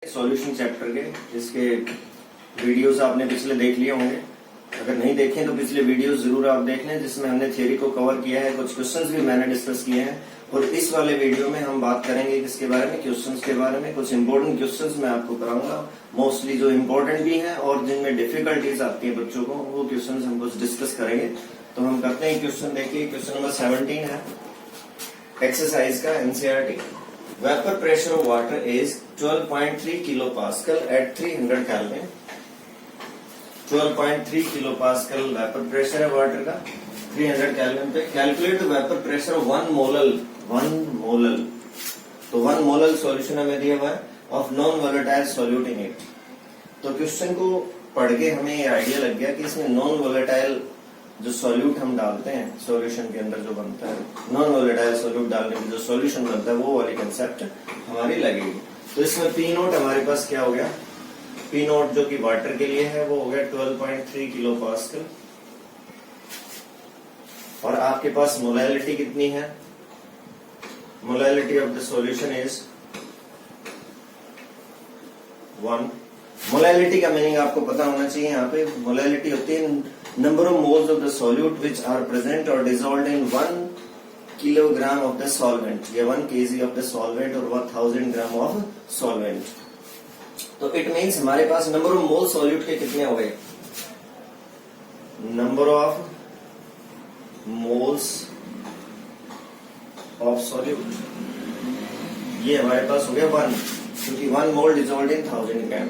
Solution chapter के जिसके videos आपने पिछले देख लिए होंगे। अगर नहीं देखें तो पिछले वीडियोस जरूर आप देख लें, जिसमें हमने थ्योरी को कवर किया है, कुछ क्वेश्चंस भी मैंने डिस्कस किए हैं। और इस वाले वीडियो में हम बात करेंगे किसके बारे में, क्वेश्चंस के बारे में। कुछ इंपॉर्टेंट क्वेश्चंस मैं आपको कराऊंगा, मोस्टली जो इम्पोर्टेंट भी हैं और जिनमें डिफिकल्टीज आती है बच्चों को, वो क्वेश्चन हम कुछ डिस्कस करेंगे। तो हम करते हैं क्वेश्चन। देखिए क्वेश्चन नंबर 17 है एक्सरसाइज का, NCERT. Vapor pressure of water is 12.3 kilopascal at 300 Kelvin. 12.3 kilopascal vapor pressure है वाटर का 300 Kelvin पे। Calculate the vapor pressure of 1 molal तो 1 molal solution हमें दिया हुआ है of non volatile solute in it। तो क्वेश्चन को पढ़ के हमें ये आइडिया लग गया कि इसमें नॉन वोलेटाइल जो सॉल्यूट हम डालते हैं सॉल्यूशन के अंदर जो बनता है, नॉन वोलेटाइल सॉल्यूट डालने में जो सॉल्यूशन बनता है वो वाली कंसेप्ट हमारी लगेगी। तो इसमें पी नोट हमारे पास क्या हो गया, पी नोट जो कि वाटर के लिए है वो हो गया 12.3 किलो पास्कल। और आपके पास मोलैलिटी कितनी है, molality of the solution is 1। Molality का मीनिंग आपको पता होना चाहिए। यहाँ पे मोलैलिटी होती है number of moles of the solute which are present or dissolved in 1 kilogram of the solvent, या 1 kg of the solvent और 1000 gram of solvent। तो it means हमारे पास number of moles solute के कितने हो गए, number of moles of solute ये हमारे पास हो गया 1, क्योंकि 1 mole dissolved in 1000 gram।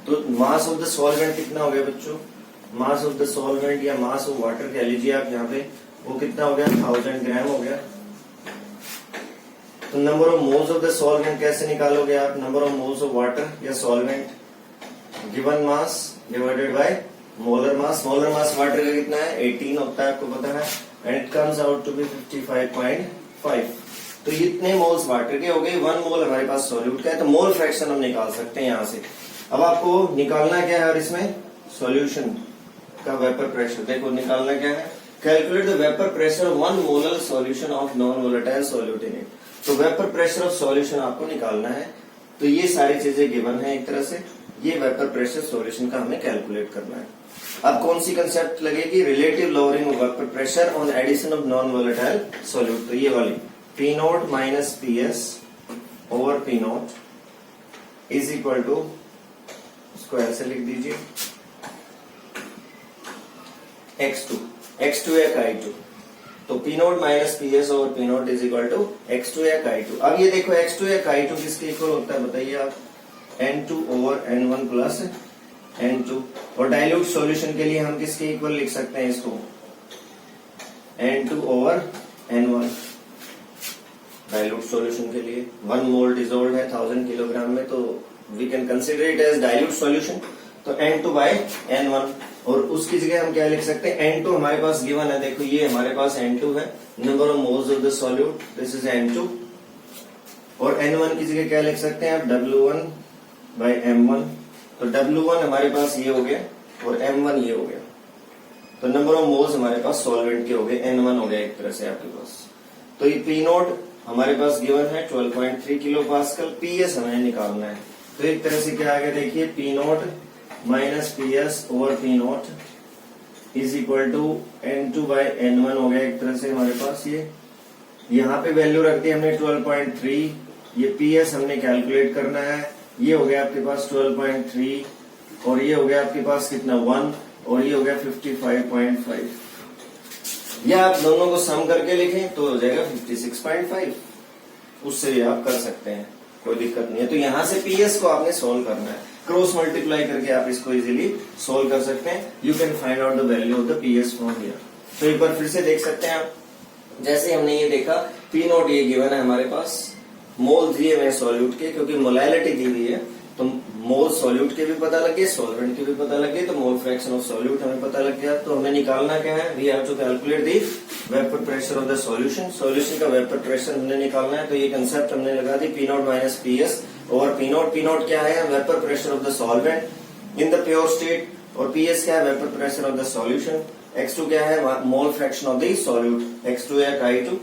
तो mass of the solvent कितना हो गया बच्चों, मास ऑफ द सॉल्वेंट या मास ऑफ वाटर कह लीजिए आप यहाँ पे, वो कितना हो गया 1000 ग्राम हो गया। तो number of moles of the solvent कैसे निकालोगे आप, number of moles of water या solvent given mass divided by molar mass. Molar mass water का कितना है 18 होता है, आपको पता है, and it comes out to be 55.5। तो इतने मोल्स वाटर के हो गए, 1 मोल हमारे पास सॉल्यूट का है। तो मोल फ्रैक्शन हम निकाल सकते हैं यहाँ से। अब आपको निकालना क्या है, और इसमें सॉल्यूशन का वेपर प्रेशर देखो निकालना क्या है, calculate the vapour pressure of 1 molar solution of non volatile solute in it. तो वेपर प्रेशर ऑफ सॉल्यूशन आपको निकालना है। तो ये सारी चीजें गिवन है एक तरह से, ये वेपर प्रेशर सॉल्यूशन का हमें कैलकुलेट करना है। अब कौन सी कंसेप्ट लगेगी, relative lowering of vapour pressure on addition of non volatile solute. तो ये वाली P note minus P S over P naught is equal to, इसको ऐसे लिख दीजिए x2 एक I2। तो P naught minus P S over P naught is equal to x2 एक I2। अब ये देखो x2 एक I2 किसके इक्वल होता है बताइए आप, N2 over N1 plus N2। और डाइल्यूट सॉल्यूशन के लिए हम किसके इक्वल लिख सकते हैं इसको, N2 over N1। Dilute solution के लिए 1 मोल डिसॉल्व्ड है 1000 किलोग्राम में, तो we can consider it as dilute solution. तो N2 बाय N1, और उसकी जगह हम क्या लिख सकते हैं, N2 हमारे पास गिवन है, देखो ये हमारे पास N2 है, number of moles of the solute, this is N2। और N1 की जगह क्या लिख सकते हैं आप, W1 बाय M1। तो W1 हमारे पास ये हो गया और M1 ये हो गया। तो नंबर ऑफ मोल्स हमारे पास सॉल्वेंट के हो गए, N1 हो गया एक तरह से आपके पास। तो ये P नोट हमारे पास गिवन है 12.3 किलो पास्कल, PS हमें निकालना है। तो एक तरह से क्या आ गया देखिए, P naught minus P S over P naught is equal to N2 by N1 हो गया एक तरह से हमारे पास। ये यहाँ पे वैल्यू रख दी हमने 12.3, ये पी एस हमने कैलकुलेट करना है। ये हो गया आपके पास 12.3 और ये हो गया आपके पास कितना 1 और ये हो गया 55.5। या आप दोनों को सम करके लिखें तो हो जाएगा 56.5, उससे भी आप कर सकते हैं, कोई दिक्कत नहीं है। तो यहाँ से पी एस को आपने सोल्व करना है, क्रॉस मल्टीप्लाई करके आप इसको इजीली सोल्व कर सकते हैं। You can find out the value of the P S from here. तो एक बार फिर से देख सकते हैं आप, जैसे हमने ये देखा पी नोट ये गिवन है हमारे पास, मोल दिए हुए सॉल्यूट के, क्योंकि मोलैलिटी दी हुई है तो मोल सॉल्यूट के भी पता लग गए, सॉल्वेंट के भी पता लग गए, तो मोल फ्रैक्शन ऑफ सॉल्यूट हमें पता लग गया। तो हमें निकालना क्या है, we have to calculate the vapour pressure of the solution. Solution का वेपर प्रेशर हमने निकालना है। तो ये कंसेप्ट हमने लगा दी, P note minus P S over P nought. P nought क्या है, vapour pressure of the solvent in the pure state, और पी एस क्या है, vapour pressure of the solution. x2 क्या है, mole fraction of the solute, x2 एक I2।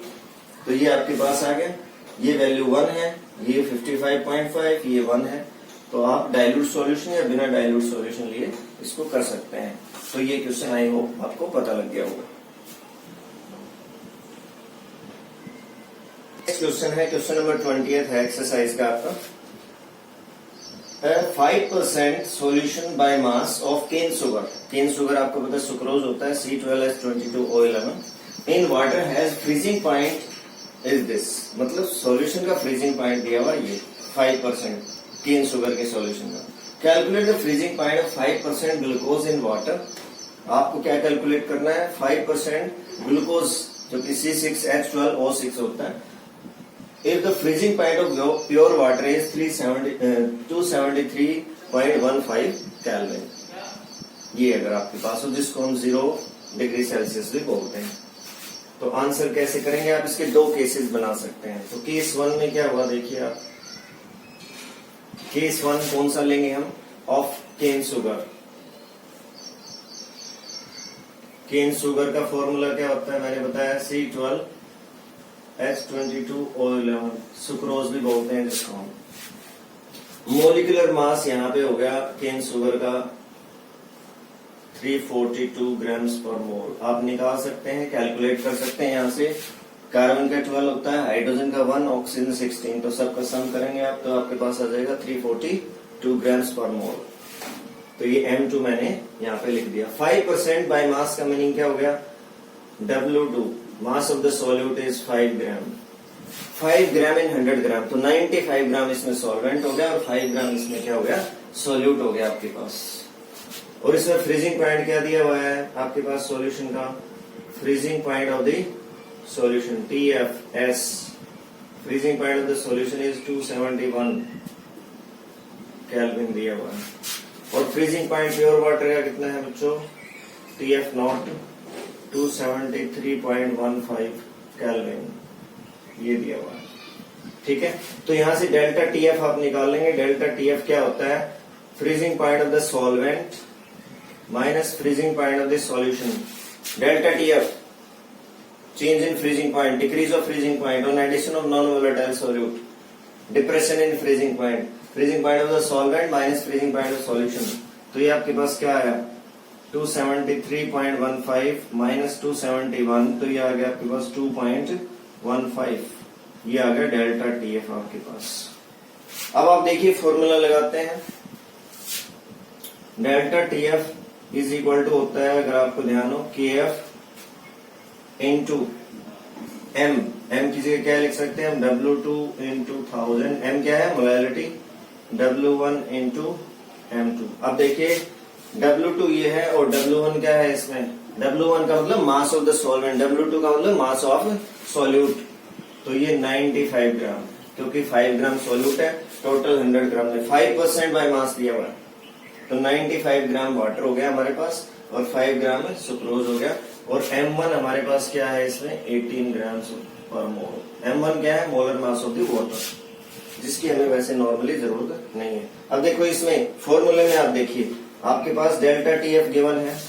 तो ये आपके पास आ गया, ये वैल्यू 1 है, ये 55.5, ये 1 है। तो आप डाइल्यूट सॉल्यूशन या बिना डाइल्यूट सॉल्यूशन लिए इसको कर सकते हैं। तो ये क्वेश्चन आई होप आपको पता लग गया होगा। नेक्स्ट क्वेश्चन है, क्वेश्चन नंबर 20 है एक्सरसाइज का आपका। 5% solution by mass of cane sugar. Cane sugar आपको पता है सुक्रोज होता है, C12H22O11 in water has freezing point is this. मतलब सॉल्यूशन का फ्रीजिंग पॉइंट दिया हुआ ये 5% केन शुगर के सॉल्यूशन का। Calculate the freezing point of 5% glucose in water. आपको क्या कैलकुलेट करना है, 5% ग्लूकोज जो कि C6H12O6 होता है। If the freezing point of pure water is 273.15 Kelvin, ये अगर आपके पास हो, जिसको हम 0 डिग्री सेल्सियस भी बोलते हैं। तो आंसर कैसे करेंगे आप, इसके दो केसेस बना सकते हैं। तो केस 1 में क्या हुआ देखिए आप, केस 1 कौन सा लेंगे हम, of cane sugar. Cane sugar का फॉर्मूला क्या होता है, मैंने बताया C12H22O11 सुक्रोज भी बोलते हैं जिसको हम। मोलिकुलर मास यहाँ पे हो गया केन शुगर का 342 ग्राम्स पर मोल। आप निकाल सकते हैं, कैलकुलेट कर सकते हैं। यहाँ से कार्बन का 12 होता है, हाइड्रोजन का 1, ऑक्सीजन 16, तो सबका सम करेंगे आप तो आपके पास आ जाएगा 342 ग्राम्स पर मोल। तो ये M2 मैंने यहाँ पे लिख दिया। 5% बाय मास का मीनिंग क्या हो गया, W2 mass of the solute is 5 ग्राम। 5 ग्राम इन 100 ग्राम, तो 95 ग्राम इसमें सॉल्वेंट हो गया और 5 ग्राम इसमें क्या हो गया, सॉल्यूट हो गया आपके पास। और इसमें फ्रीजिंग पॉइंट क्या दिया हुआ है आपके पास सॉल्यूशन का, freezing point of the solution TFS। Freezing point of the solution is 271 kelvin दिया हुआ है। और फ्रीजिंग पॉइंट प्योर वाटर का कितना है बच्चों, TF0 273.15 केल्विन, ये दिया हुआ है। ठीक है, तो यहां से डेल्टा TF आप निकाल लेंगे। डेल्टा TF क्या होता है, freezing point of the solvent minus freezing point of the solution. Delta TF change in freezing point, decrease of freezing point on addition of non volatile solute, depression in freezing point, freezing point of the solvent minus freezing point of solution. तो ये आपके पास क्या आया, 273.15 minus 271, तो ये आ गया आपके पास 2.15। ये आ गया डेल्टा TF आपके पास। अब आप देखिए फॉर्मूला लगाते हैं। Delta TF is equal to होता है, अगर आपको ध्यान हो, KF इंटू M। M की जगह क्या लिख सकते हैं हम, W2 इंटू 1000। M क्या है, मोलैलिटी, W1 इंटू M2। अब देखिए W2 ये है और W1 क्या है इसमें, W1 का मतलब mass of the solvent, W2 का मतलब मास ऑफ सॉल्यूट। तो ये 95 ग्राम, क्योंकि 5 ग्राम सॉल्यूट है, टोटल 100 ग्राम में 5% बाय मास दिया हुआ है। तो 95 ग्राम वाटर हो गया हमारे पास और 5 ग्राम सुक्रोज हो गया। और M1 हमारे पास क्या है इसमें, 18 ग्राम पर मोल। M1 क्या है, molar mass of the water, जिसकी हमें वैसे नॉर्मली जरूरत नहीं है। अब देखो इसमें फॉर्मूले में आप देखिए, आपके पास डेल्टा TF गिवन है,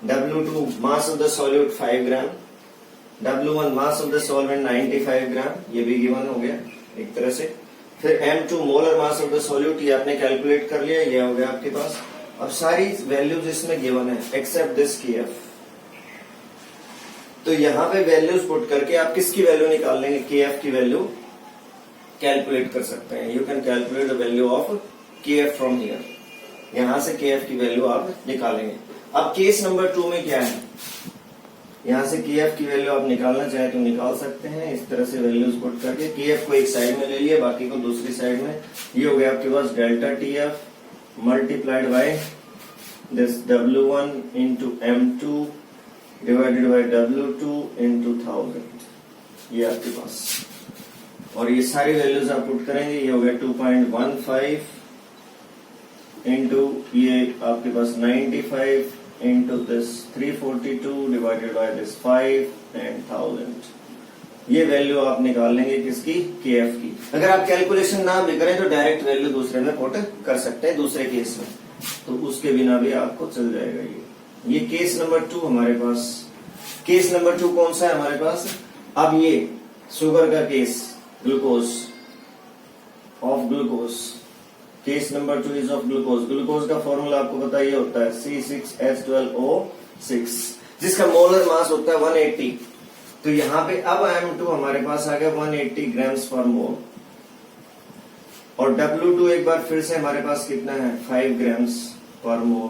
W2 mass of the solute 5 gram, W1 mass of the solvent 95 ग्राम, ये भी गिवन हो गया एक तरह से। फिर M2 molar mass of the solute, ये आपने कैलकुलेट कर लिया, ये हो गया आपके पास। अब सारी वैल्यूज इसमें गिवन है एक्सेप्ट दिस KF। तो यहाँ पे वैल्यूज पुट करके आप किसकी वैल्यू निकाल लेंगे, KF की वैल्यू कैलकुलेट कर सकते हैं। You can calculate the value of KF from here. यहां से KF की वैल्यू आप निकालेंगे। अब केस नंबर 2 में क्या है, यहां से KF की वैल्यू आप निकालना चाहे तो निकाल सकते हैं, इस तरह से वैल्यूज पुट करके। KF को एक साइड में ले लिए, बाकी को दूसरी साइड में। ये हो गया आपके पास delta TF multiplied by this W1 into M2 divided by W2 into 1000, ये आपके पास। और ये सारी वैल्यूज आप पुट करेंगे, ये हो गया 2.15 इंटू ये आपके पास 95 into this 342 divided by this 5 and 1000। ये वैल्यू आप निकाल लेंगे किसकी, KF की। अगर आप कैलकुलेशन ना भी करें तो डायरेक्ट वैल्यू दूसरे में पुट कर सकते हैं, दूसरे केस में, तो उसके बिना भी आपको चल जाएगा। ये केस नंबर 2 हमारे पास। केस नंबर 2 कौन सा है हमारे पास, अब ये शुगर का case, glucose of glucose. Case number 2 is of glucose. Glucose का फॉर्मूला आपको पता ये होता है C6H12O6, जिसका मोलर मास होता है 180। तो यहाँ पे अब M2 हमारे पास आ गया 180 ग्राम्स पर मोल, और W2 एक बार फिर से हमारे पास कितना है 5 ग्राम्स पर मोल,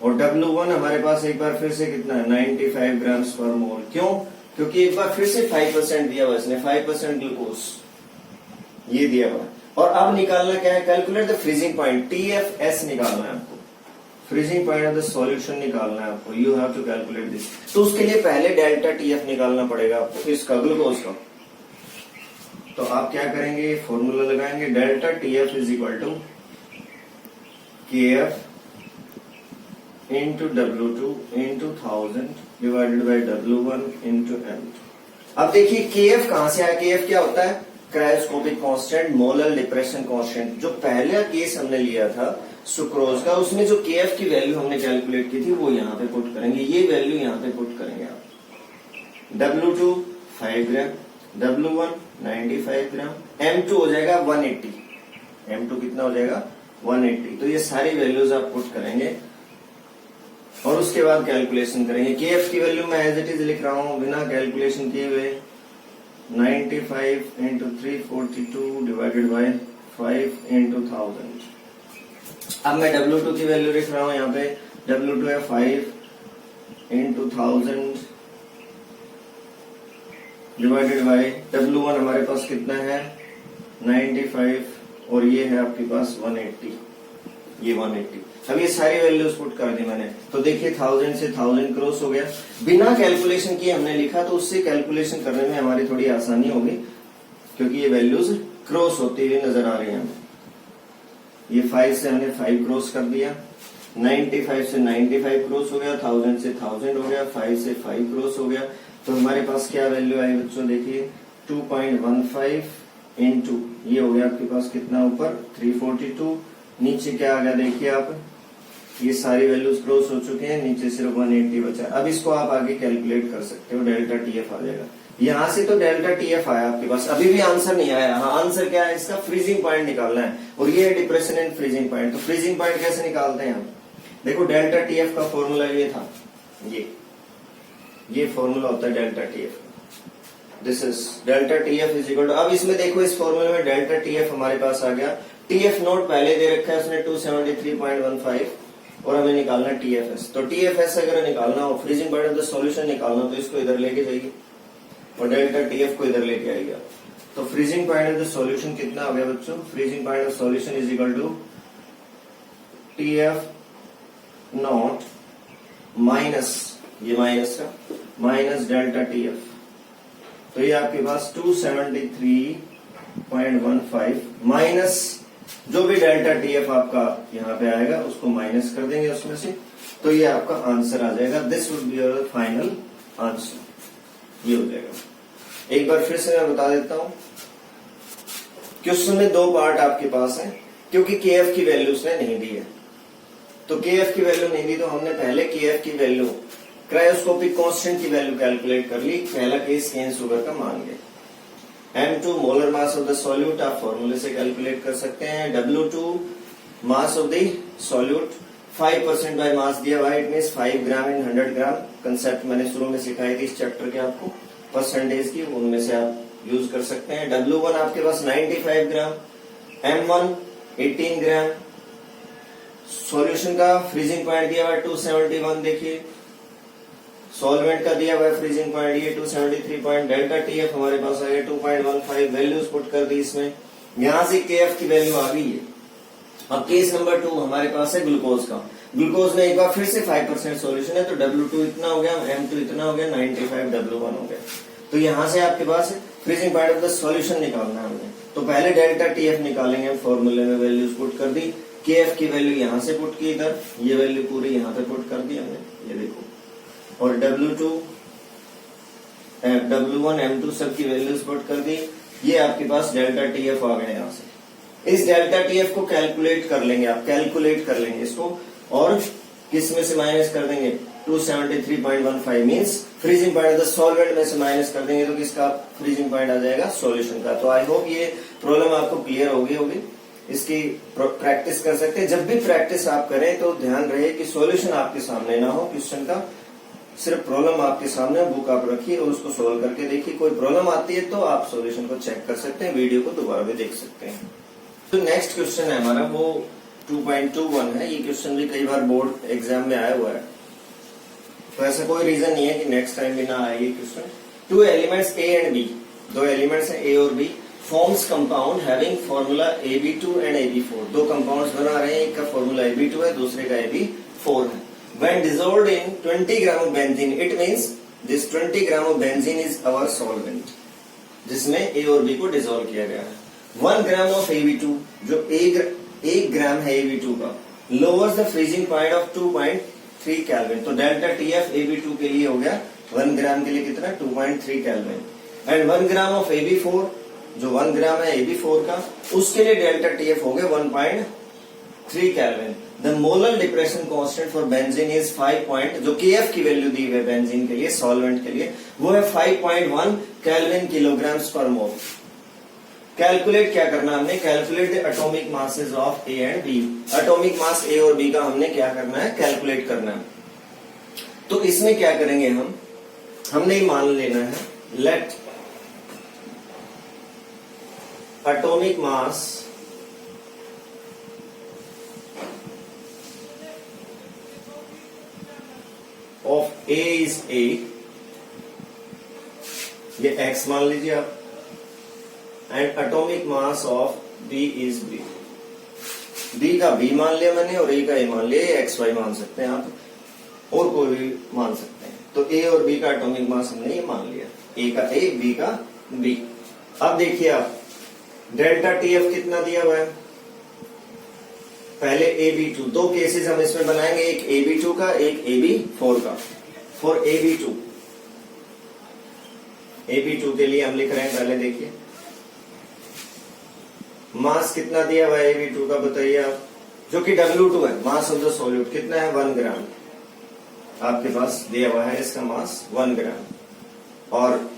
और W1 हमारे पास एक बार फिर से कितना है 95 ग्राम्स पर मोल। क्यों? क्योंकि एक बार फिर से 5% दिया हुआ इसने, 5% ग्लूकोज ये दिया हुआ। और अब निकालना क्या है, calculate the freezing point, TFS निकालना है आपको, freezing point of the solution निकालना है आपको। You have to calculate this. तो उसके लिए पहले डेल्टा TF निकालना पड़ेगा आपको, इसका ग्लूकोज का। तो आप क्या करेंगे, फॉर्मूला लगाएंगे, delta TF is equal to KF into W2 into 1000 divided by W1 into M2। अब देखिए KF कहां से आया, KF क्या होता है, cryoscopic constant, molar depression constant. जो पहला केस हमने लिया था सुक्रोज का, उसमें जो KF की वैल्यू हमने कैलकुलेट की थी वो यहाँ पे पुट करेंगे, ये वैल्यू यहाँ पे पुट करेंगे आप। W2 5 ग्राम, W1 95 ग्राम, M2 हो जाएगा 180, M2 कितना हो जाएगा 180। तो ये सारी वैल्यूज आप पुट करेंगे और उसके बाद कैलकुलेशन करेंगे। KF की वैल्यू मैं एज इट इज लिख रहा हूं बिना कैलकुलेशन किए हुए, 95 इंटू 342 डिवाइडेड बाय 5 इंटू 1000। अब मैं W2 की वैल्यू लिख रहा हूं यहाँ पे, W2 है 5 इंटू 1000 डिवाइडेड बाय W1 हमारे पास कितना है 95, और ये है आपके पास 180, ये 180। अब ये सारी वैल्यूज पुट कर दी मैंने, तो देखिए 1000 से 1000 क्रॉस हो गया, बिना कैलकुलेशन किए हमने लिखा, तो उससे कैलकुलेशन करने में हमारी थोड़ी आसानी होगी, क्योंकि ये वैल्यूज क्रॉस होती हुई नजर आ रही हैं। ये 5 से हमने 5 क्रॉस कर दिया, 95 से 95 क्रॉस हो गया, 1000 से 1000 हो गया, 5 से 5 क्रॉस हो गया। तो हमारे पास क्या वैल्यू आई बच्चों, देखिए 2.15 इंटू ये हो गया आपके पास कितना ऊपर 342, नीचे क्या आ गया देखिए आप, ये सारी वैल्यूज क्रॉस हो चुके हैं, नीचे सिर्फ 180 बचा। अब इसको आप आगे कैलकुलेट कर सकते हो, डेल्टा TF आ जाएगा। यहां से तो डेल्टा TF आया आपके पास, अभी भी आंसर नहीं आया। हाँ, आंसर क्या है, इसका फ्रीजिंग पॉइंट निकालना है, और ये है डिप्रेशन एंड फ्रीजिंग पॉइंट। तो फ्रीजिंग पॉइंट कैसे निकालते हैं हम, देखो डेल्टा TF का फॉर्मूला ये था, ये फॉर्मूला होता है delta TF, this is delta TF is equal to, अब इसमें देखो इस फॉर्मूले में डेल्टा TF हमारे पास आ गया, TF नोट पहले दे रखा है उसने 273.15, और हमें निकालना TFS। तो TFS अगर निकालना हो, freezing point of the solution निकालना, तो इसको इधर लेके जाइए और डेल्टा TF को इधर लेके आएगा। तो freezing point of the solution कितना हो गया बच्चों, freezing point of solution is equal to TF naught minus, ये माइनस का माइनस डेल्टा TF। तो ये आपके पास 273.15 माइनस जो भी डेल्टा TF आपका यहाँ पे आएगा उसको माइनस कर देंगे उसमें से, तो ये आपका आंसर आ जाएगा। This would be your final answer, ये हो जाएगा। एक बार फिर से मैं बता देता हूं, क्वेश्चन में 2 पार्ट आपके पास है, क्योंकि KF की वैल्यू उसने नहीं दी है। तो KF की वैल्यू नहीं दी, तो हमने पहले KF की वैल्यू, क्रायोस्कोपिक कांस्टेंट की वैल्यू कैलकुलेट कर ली। पहला केस केन शुगर का मान गए। M2 molar mass of the solute आप फॉर्मूले से कैलकुलेट कर सकते हैं। W2 mass of the solute 5% by mass दिया हुआ, it means 5 gram in 100 gram. Concept मैंने शुरू में सिखाई थी इस चैप्टर के आपको, परसेंटेज की, उनमें से आप यूज कर सकते हैं। W1 आपके पास 95 ग्राम, M1 18 ग्राम। सॉल्यूशन का फ्रीजिंग पॉइंट दिया हुआ 271, देखिए सॉल्वेंट का दिया हुआ फ्रीजिंग पॉइंट ये 273 पॉइंट। डेल्टा TF हमारे पास आ गया 2.15, वैल्यूज पुट कर दी इसमें, यहां से KF की वैल्यू आ गई है। अब केस नंबर 2 हमारे पास है ग्लूकोज का। ग्लूकोज में एक बार फिर से 5% सॉल्यूशन है, तो W2 इतना हो गया, M2 इतना हो गया, 95 W1 हो गया। तो यहां से आपके पास freezing point of the solution निकालना है हमने, तो पहले डेल्टा TF निकालेंगे, फॉर्मूले में वैल्यूज पुट कर दी। KF की वैल्यू यहां से पुट की इधर, ये वैल्यू पूरी यहां पे पुट कर दी हमने, ये देखो। और W2 W1 M2 सब की वैल्यूज पुट कर दी। ये आपके पास डेल्टा TF आ गया यहाँ से। इस डेल्टा TF को कैलकुलेट कर लेंगे, आप कैलकुलेट कर लेंगे इसको, और किस में से माइनस कर देंगे 273.15 means freezing point of the solvent में से माइनस कर देंगे, तो किसका फ्रीजिंग पॉइंट आ जाएगा, सॉल्यूशन का। तो आई होप ये प्रॉब्लम आपको क्लियर होगी। इसकी प्रैक्टिस कर सकते हैं। जब भी प्रैक्टिस आप करें तो ध्यान रहे कि सॉल्यूशन आपके सामने ना हो क्वेश्चन का, सिर्फ प्रॉब्लम आपके सामने, बुक आप रखिए और उसको सोल्व करके देखिए। कोई प्रॉब्लम आती है तो आप सॉल्यूशन को चेक कर सकते हैं, वीडियो को दोबारा भी देख सकते हैं। तो नेक्स्ट क्वेश्चन है हमारा वो 2.21 है। ये क्वेश्चन भी कई बार बोर्ड एग्जाम में आया हुआ है, तो ऐसा कोई रीजन नहीं है कि नेक्स्ट टाइम भी ना आए ये क्वेश्चन। Two elements A and B, दो एलिमेंट्स हैं ए और B, forms compound having formula AB2 and AB4। दो कंपाउंड्स बना रहे हैं, एक का फॉर्मूला AB2 है, दूसरे का AB4 है। When dissolved in 20 gram of benzene, it means this 20 gram of benzene is our solvent, जिसमें A और B को डिसॉल्व किया गया है। 1 ग्राम ऑफ AB2, जो 1 ग्राम है AB2 का, lowers the freezing point of 2.3 kelvin. तो डेल्टा TF AB2 के लिए हो गया 1 ग्राम के लिए कितना, 2.3 kelvin. And 1 gram of AB4, जो 1 ग्राम है AB4 का, उसके लिए डेल्टा TF हो गया 1.3 kelvin. The molar depression constant for benzene is 5 point, जो KF की वैल्यू दी हुई है बेंजीन के लिए, सॉल्वेंट के लिए, वो है 5.1 केल्विन किलोग्राम्स पर मोल। कैलकुलेट क्या करना हमने, calculate the atomic masses of A and B. Atomic mass A और बी का हमने क्या करना है, कैलकुलेट करना है। तो इसमें क्या करेंगे हमने ये मान लेना है, let atomic mass of A is A, ये x मान लीजिए आप, and atomic mass of B is B. B का बी मान लिया मैंने और ए का ए मान लिया, XY मान सकते हैं आप, और कोई भी मान सकते हैं। तो ए और बी का एटॉमिक मास हमने ये मान लिया, ए का ए, बी का बी। अब देखिए आप, डेल्टा TF कितना दिया हुआ है, पहले AB2, दो केसेस हम इसमें बनाएंगे, एक AB2 का, एक AB4 का। फॉर AB2 के लिए हम लिख रहे हैं, पहले देखिए मास कितना दिया हुआ है AB2 का, बताइए आप, जो कि W2 है, मास ऑफ द सॉल्यूट कितना है, 1 ग्राम आपके पास दिया हुआ है, इसका मास 1 ग्राम। और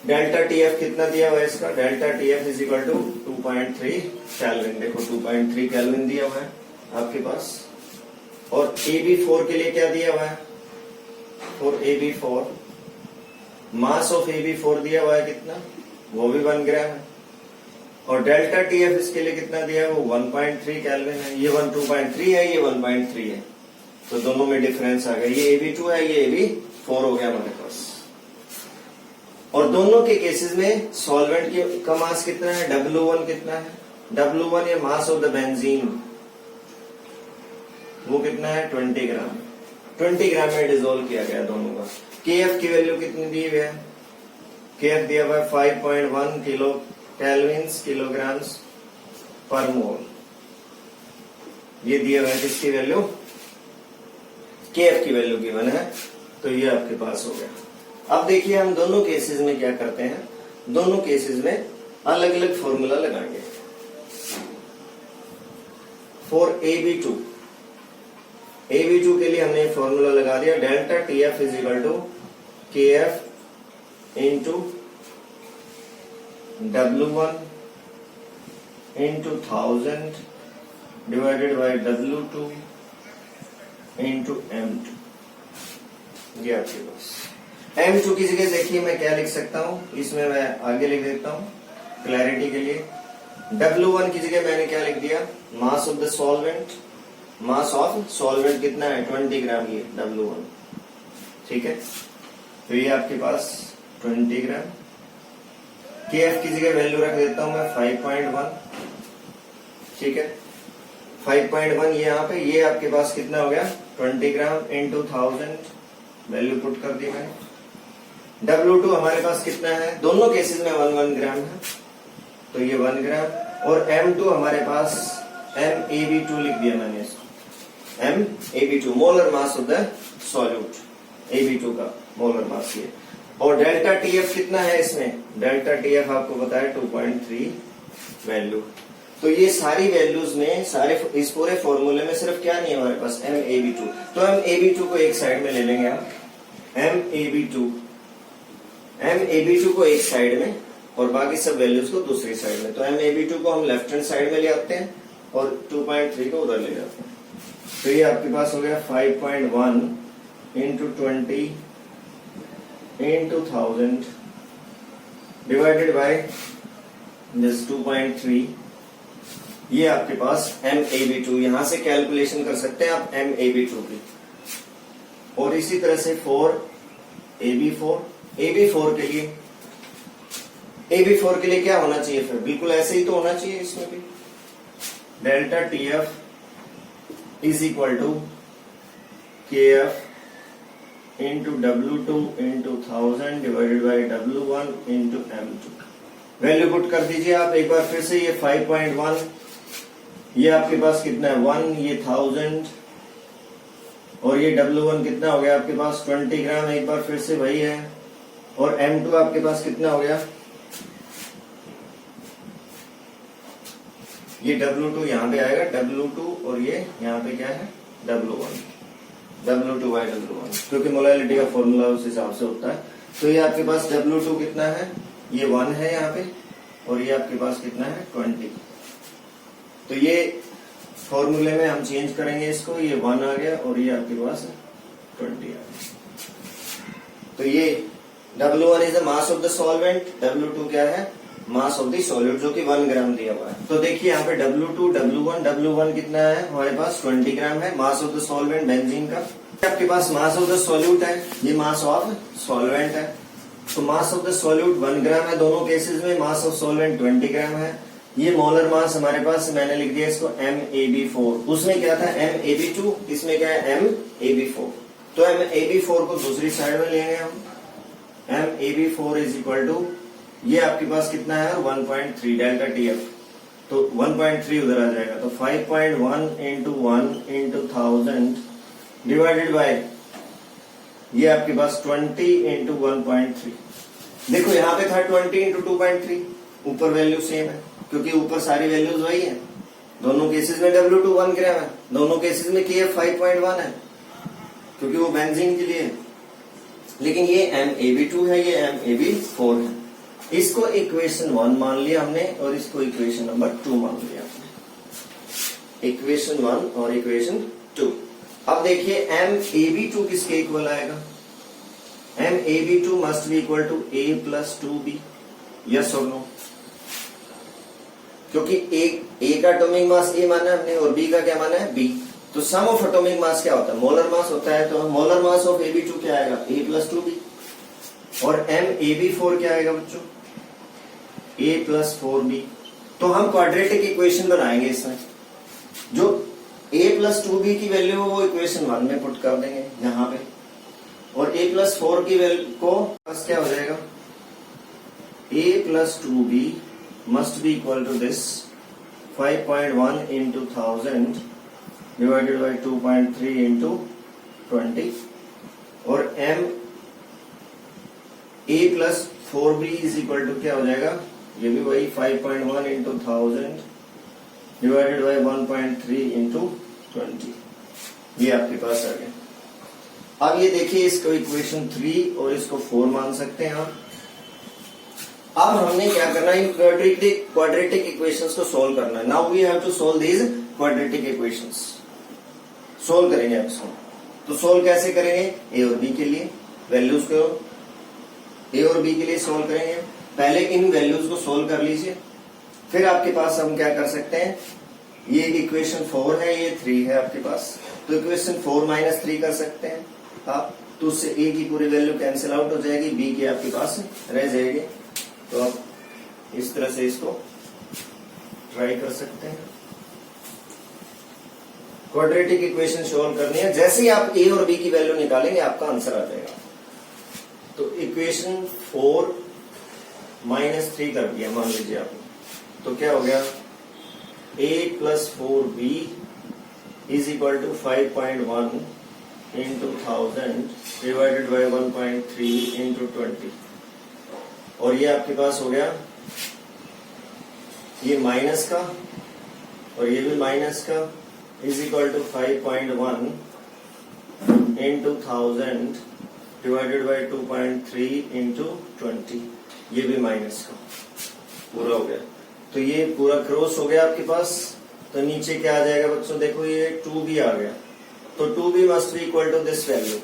डेल्टा TF कितना दिया हुआ है इसका, delta TF is equal to 2.3 Kelvin. देखो 2.3 केल्विन दिया हुआ है आपके पास। और AB4 के लिए क्या दिया हुआ है, for AB4 mass of AB4 दिया हुआ है कितना, वो भी 1 ग्राम है। और डेल्टा TF इसके लिए कितना दिया है, वो 1.3 केल्विन है। ये 2.3 है, ये 1.3 है, तो दोनों में डिफरेंस आ गया, ये AB2 है, ये AB4 हो गया हमारे पास। और दोनों के केसेस में सॉल्वेंट का मास कितना है, W1 कितना है, W1 ये मास ऑफ द बेंजीन, वो कितना है 20 ग्राम। 20 ग्राम में डिसॉल्व किया गया दोनों का। KF की वैल्यू कितनी दी हुई है, KF दिया हुआ है 5.1 किलो केल्विन्स किलोग्राम्स पर मोल। ये दिया हुआ है किसकी वैल्यू, KF की वैल्यू गिवन है, तो ये आपके पास हो गया। अब देखिए हम दोनों केसेस में क्या करते हैं, दोनों केसेस में अलग अलग फॉर्मूला लगाएंगे। फॉर AB2 के लिए हमने फॉर्मूला लगा दिया, delta TF is equal to KF into W1 into 1000 divided by W2 into M2। ये आपके पास M2 की जगह देखिए मैं क्या लिख सकता हूं, इसमें मैं आगे लिख देता हूं क्लैरिटी के लिए। W1 की जगह मैंने क्या लिख दिया, mass of the solvent, mass of solvent कितना है 20 ग्राम, ये W1, ठीक है। तो ये आपके पास 20 ग्राम। KF की जगह वैल्यू रख देता हूं मैं 5.1, ठीक है। 5.1 ये यहाँ पे, ये आपके पास कितना हो गया 20 ग्राम इंटू 1000, वैल्यू पुट कर दी मैंने। W2 हमारे पास कितना है, दोनों केसेस में 1 ग्राम है, तो ये 1 ग्राम। और M2 हमारे पास MAB2 लिख दिया मैंने इसको, MAB2 molar mass of the solute, AB2 का मोलर मास ये। और डेल्टा TF कितना है इसमें, डेल्टा TF आपको पता है 2.3 वैल्यू। तो ये सारी वैल्यूज में, सारे इस पूरे फॉर्मूले में सिर्फ क्या नहीं है हमारे पास, MAB2। तो MAB2 को एक साइड में ले लेंगे हम, MAB2 को एक साइड में, और बाकी सब वैल्यूज को दूसरी साइड में। तो MAB2 को हम लेफ्ट हैंड साइड में ले आते हैं और 2.3 को उधर ले जाते हैं। तो ये आपके पास हो गया 5.1 into 20 into 1000 divided by this 2.3। ये आपके पास MAB2, यहां से कैलकुलेशन कर सकते हैं आप MAB2 की। और इसी तरह से 4AB4 के लिए, AB4 के लिए क्या होना चाहिए फिर? बिल्कुल ऐसे ही तो होना चाहिए इसमें भी। Delta TF is equal to KF into W2 into 1000 divided by W1 into M2। Value put कर दीजिए आप एक बार फिर से। ये 5.1, ये आपके पास कितना है 1, ये 1000 और ये W1 कितना हो गया आपके पास 20 ग्राम, एक बार फिर से वही है। और M2 आपके पास कितना हो गया, ये W2 यहाँ पे आएगा W2 और ये यहाँ पे क्या है W1 क्योंकि मोलालिटी का फॉर्मूला उस हिसाब से होता है। तो ये आपके पास W2 कितना है, ये 1 है यहाँ पे और ये आपके पास कितना है 20। तो ये फॉर्मूले में हम चेंज करेंगे इसको, ये 1 आ गया और ये आपके पास 20 आ गया। तो ये W1 is the mass of the solvent, W2 क्या है मास ऑफ द सॉल्यूट जो कि 1 ग्राम दिया हुआ है। तो देखिए यहाँ पे W1 कितना है हमारे पास 20 ग्राम है। Mass of the solvent benzene का आपके पास मास ऑफ द सॉल्यूट है, ये मास ऑफ सॉल्वेंट है। तो मास ऑफ द सॉल्यूट 1 ग्राम है दोनों केसेस में, मास ऑफ सॉल्वेंट 20 ग्राम है। ये मोलर मास हमारे पास, मैंने लिख दिया इसको MAB4। उसमें क्या था MAB2, इसमें क्या है MAB4। तो MAB4 को दूसरी साइड में लेंगे हम। MAB4 इज इक्वल टू, ये आपके पास कितना है 1.3 डेल्टा TF, तो 1.3 उधर आ जाएगा। तो 5.1 इंटू 1 इंटू 1000 डिवाइडेड बाय ये आपके पास 20 इंटू 1.3। देखो यहाँ पे था 20 इंटू 2.3, ऊपर वैल्यू सेम है क्योंकि ऊपर सारी वैल्यूज वही है। दोनों केसेस में W2 1 ग्राम है, दोनों केसेस में KF 5.1 है क्योंकि वो बेंजीन के लिए है। लेकिन ये MAB2 है, ये MAB4 है। इसको इक्वेशन 1 मान लिया हमने और इसको इक्वेशन नंबर 2 मान लिया हमने। इक्वेशन 1 और इक्वेशन 2। अब देखिए MAB2 किसके इक्वल आएगा? MAB2 must be equal to A plus 2B, yes और नो? क्योंकि A का एटॉमिक मास A माना है हमने और B का क्या माना है B। तो सम ऑफ एटॉमिक मास क्या होता है? मोलर मास होता है। तो मोलर मास ऑफ AB2 क्या आएगा? A plus 2B। और MAB4 क्या आएगा बच्चों? A plus 4B। तो हम क्वाड्रेटिक इक्वेशन बनाएंगे इसमें। जो A प्लस 2B की वैल्यू वो इक्वेशन 1 में पुट कर देंगे यहाँ पे, और A प्लस 4 की वैल्यू को बस क्या हो जाएगा A plus 2B must be equal to this 5.1 into 1000 divided by 2.3 into 20। और A plus 4B is equal to क्या हो जाएगा? ये भी वही 5.1 इंटू 1000 डिवाइडेड बाई 1.3 इंटू 20। ये आपके पास आ गया। अब ये देखिए इसको इक्वेशन 3 और इसको 4 मान सकते हैं आप। अब हमने क्या करना है, क्वाड्रेटिक इक्वेशंस को सोल्व करना है। Now we have to solve these quadratic equations. Solve करेंगे आप इसको। तो सोल्व कैसे करेंगे? A और B के लिए वैल्यूज को A और B के लिए सोल्व करेंगे। पहले इन वैल्यूज को सोल्व कर लीजिए, फिर आपके पास हम क्या कर सकते हैं, ये इक्वेशन 4 है, ये 3 है आपके पास। तो इक्वेशन 4 माइनस 3 कर सकते हैं आप। तो उससे A की पूरी वैल्यू कैंसिल आउट हो जाएगी, B की आपके पास रह जाएगी। तो आप इस तरह से इसको ट्राई कर सकते हैं। क्वाड्रेटिक इक्वेशन सोल्व करनी है। जैसे ही आप A और B की वैल्यू निकालेंगे आपका आंसर आ जाएगा। तो इक्वेशन 4 माइनस 3 कर दिया मान लीजिए आपने, तो क्या हो गया A plus 4B is equal to 5.1 into 1000 divided by 1.3 into 20। और ये आपके पास हो गया ये माइनस का और ये भी माइनस का is equal to 5.1 into 1000 divided by 2.3 into 20। ये भी माइनस का पूरा हो गया। तो ये पूरा क्रॉस हो गया आपके पास। तो नीचे क्या आ जाएगा बच्चों, देखो ये 2b आ गया। तो 2b must be equal to this value.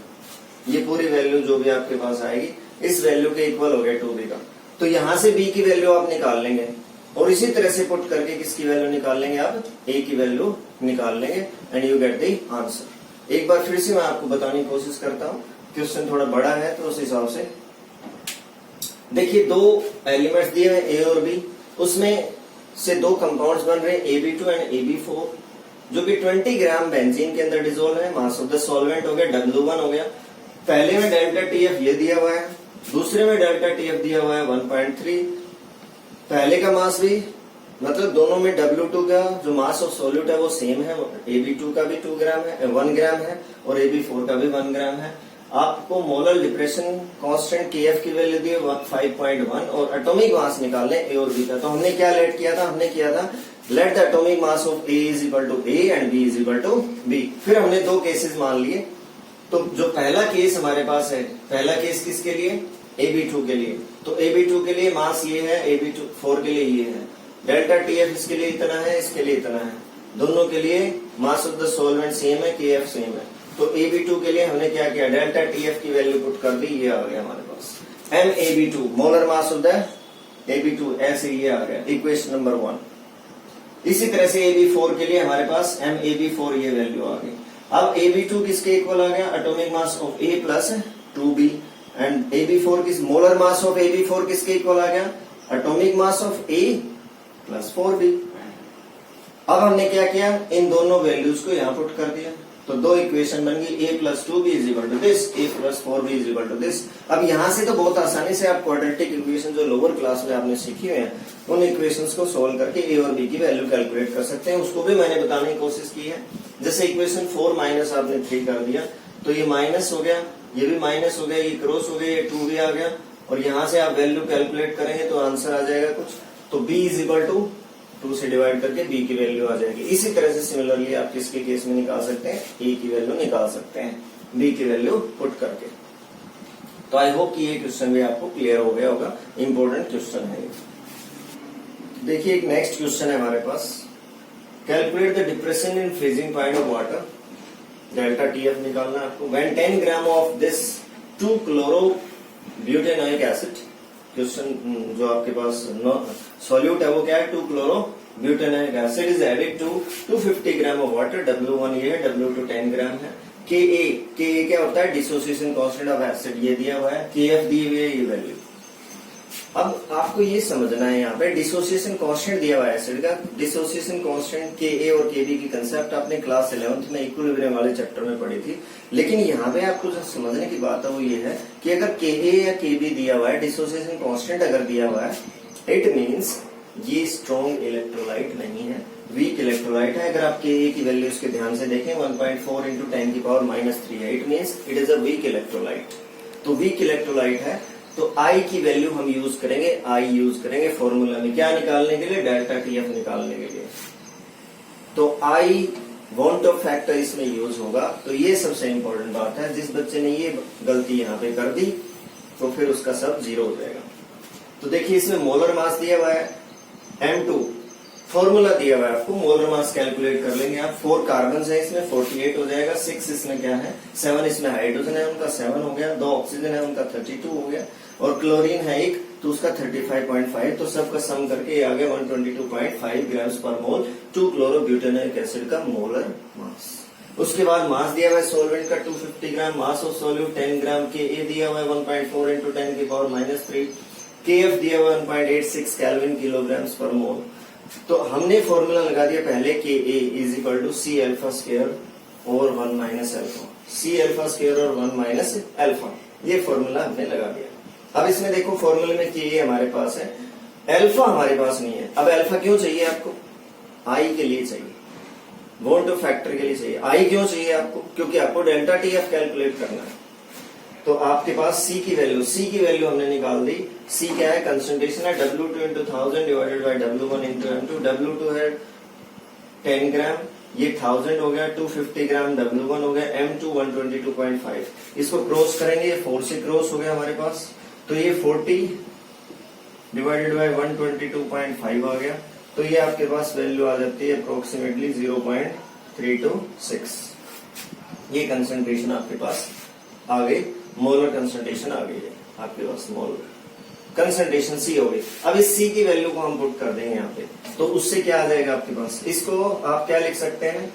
ये पूरी वैल्यू जो भी आपके पास आएगी इस वैल्यू के इक्वल हो गया 2b का। तो यहां से b की वैल्यू आप निकाल लेंगे और इसी तरह से पुट करके किसकी वैल्यू निकाल लेंगे, आप a की वैल्यू निकाल लेंगे and you get the answer. एक बार फिर से मैं आपको बताने की कोशिश करता हूँ, क्वेश्चन थोड़ा बड़ा है तो उस हिसाब से देखिए। दो एलिमेंट्स दिए हैं a और b, उसमें से दो कंपाउंड्स बन रहे हैं AB2 एंड AB4 जो कि 20 ग्राम बेंजीन के अंदर डिसोल्व है। मास ऑफ द सॉल्वेंट हो गया W1 हो गया। पहले में डेल्टा TF ये दिया हुआ है, दूसरे में डेल्टा TF दिया हुआ है 1.3। पहले का मास भी मतलब दोनों में W2 का जो मास ऑफ सॉल्यूट है वो सेम है। AB2 का भी 2 ग्राम है 1 ग्राम है और AB4 का भी 1 ग्राम है। आपको मोलर डिप्रेशन कांस्टेंट KF की वैल्यू दी 5.1 और एटॉमिक मास निकालने A और B का। तो हमने क्या लेट किया था, हमने किया था let the atomic mass of A is equal to A and B is equal to B। फिर हमने दो केसेस मान लिए। तो जो पहला केस हमारे पास है, पहला केस किसके लिए, AB2 के लिए। तो AB2 के लिए मास ये है, AB4 के लिए ये है। डेल्टा TF इसके लिए इतना है, इसके लिए इतना है। दोनों के लिए mass of the solvent same है, KF सेम है। तो AB2 के लिए हमने क्या किया, डेल्टा TF की वैल्यू पुट कर दी, ये आ गया हमारे पास MAB2 molar mass of the AB2, ऐसे ये आ गया इक्वेशन नंबर 1। इसी तरह से AB4 के लिए हमारे पास MAB4 ये वैल्यू आ गई। अब AB2 किसके इक्वल आ गया, atomic mass of A plus 2B and AB4 किस मोलर मास ऑफ AB4 किसके इक्वल आ गया, atomic mass of A plus 4B। अब हमने क्या किया, इन दोनों वैल्यूज को यहां पुट कर दिया। तो दो इक्वेशन बन गई A plus 2B is equal to this, A plus 4B is equal to this. अब यहां से तो बहुत आसानी से आप क्वाड्रेटिक इक्वेशन जो लोअर क्लास में आपने सीखी हुई है उन इक्वेशंस को सोल्व करके A और B की वैल्यू कैलकुलेट कर सकते हैं। उसको भी मैंने बताने की कोशिश की है। जैसे इक्वेशन 4 माइनस आपने 3 कर दिया तो ये माइनस हो गया, ये भी माइनस हो गया, ये क्रॉस हो गया, ये 2B आ गया और यहां से आप वैल्यू कैलकुलेट करेंगे तो आंसर आ जाएगा कुछ। तो B इज इक्वल टू 2 से डिवाइड करके B की वैल्यू आ जाएगी। इसी तरह से सिमिलरली आप किसके केस में निकाल सकते हैं, A की वैल्यू निकाल सकते हैं B की वैल्यू पुट करके। तो आई होप कि ये क्वेश्चन भी आपको क्लियर हो गया होगा, इंपॉर्टेंट क्वेश्चन है। देखिए एक नेक्स्ट क्वेश्चन है हमारे पास, calculate the depression in freezing point of water. Delta TF निकालना है आपको। When 10 gram of this 2 chloro butanoic acid, question जो आपके पास सॉल्यूट है वो क्या है, 2 chloro butanoic acid is added to 250 gram of water. W1 ये है, W2 10 ग्राम है। Ka क्या होता है, डिसोसिएशन कांस्टेंट ऑफ एसिड ये दिया हुआ है, KF दी हुई है ये वैल्यू। अब आपको ये समझना है, यहाँ पे डिसोसिएशन कांस्टेंट दिया हुआ है एसिड का। डिसोसिएशन कांस्टेंट Ka और Kb की कंसेप्ट आपने क्लास 11th में इक्विलिब्रियम वाले चैप्टर में पढ़ी थी। लेकिन यहाँ पे आपको जो समझने की बात है वो ये है कि अगर Ka या Kb दिया हुआ है, डिसोसिएशन कांस्टेंट अगर दिया हुआ है, इट मीन्स ये स्ट्रॉन्ग इलेक्ट्रोलाइट नहीं है, वीक इलेक्ट्रोलाइट है। अगर आप Ka की वैल्यू उसके ध्यान से देखें 1.4 इंटू 10 की पावर -3 है, it means it is a weak electrolyte. तो वीक इलेक्ट्रोलाइट है तो I की वैल्यू हम यूज करेंगे, I यूज करेंगे फॉर्मूला में क्या निकालने के लिए, डेल्टा TF निकालने के लिए। तो I वॉन्ट ऑफ फैक्टर इसमें यूज होगा। तो ये सबसे इंपॉर्टेंट बात है। जिस बच्चे ने ये गलती यहाँ पे कर दी तो फिर उसका सब 0 हो जाएगा। तो देखिए इसमें मोलर मास दिया हुआ है M2, फॉर्मूला दिया हुआ है आपको, मोलर मास कैलकुलेट कर लेंगे आप। 4 कार्बन है इसमें 48 हो जाएगा, 6 इसमें क्या है 7 इसमें हाइड्रोजन है उनका 7 हो गया, 2 ऑक्सीजन है उनका 32 हो गया और क्लोरीन है 1 तो उसका 35.5। तो सबका सम करके ये आ गया 122.5 ग्राम्स पर मोल 2 क्लोरोब्यूटेनोइक एसिड का मोलर मास। उसके बाद मास दिया हुआ है सॉल्वेंट का 250 gram, mass of solute 10 gram, Ka दिया हुआ है 1.4 इंटू 10 की पावर -3, KF दिया हुआ है 1.86 केल्विन किलोग्राम्स पर मोल। तो हमने फॉर्मूला लगा दिया पहले Ka is equal to C alpha square और 1 minus alpha, C alpha square और 1 माइनस अल्फा, ये फॉर्मूला हमने लगा दिया। अब इसमें देखो फॉर्मूले में Ka हमारे पास है, अल्फा हमारे पास नहीं है। अब अल्फा क्यों चाहिए आपको, I के लिए चाहिए, वॉन्ट ऑफ फैक्टर के लिए चाहिए। I क्यों चाहिए आपको, क्योंकि आपको डेल्टा TF कैलकुलेट करना है। तो आपके पास C की वैल्यू हमने निकाल दी। C क्या है, कंसंट्रेशन है W2 into 1000 divided by W1 into M2। W2 है 10 ग्राम, ये 1000 हो गया, 250 ग्राम W1 हो गया, M2 122.5। इसको क्रॉस करेंगे, ये 4 से क्रॉस हो गया हमारे पास, तो ये 40 डिवाइडेड बाय 122.5 आ गया, तो ये आपके पास वैल्यू आ जाती है अप्रोक्सीमेटली 0.326। ये कंसंट्रेशन आपके पास आ गई, मोलर कंसंट्रेशन आ गई है आपके पास, मोलर कंसंट्रेशन सी हो गई। अब इस सी की वैल्यू को हम पुट कर देंगे यहाँ पे, तो उससे क्या आ जाएगा आपके पास, इसको आप क्या लिख सकते हैं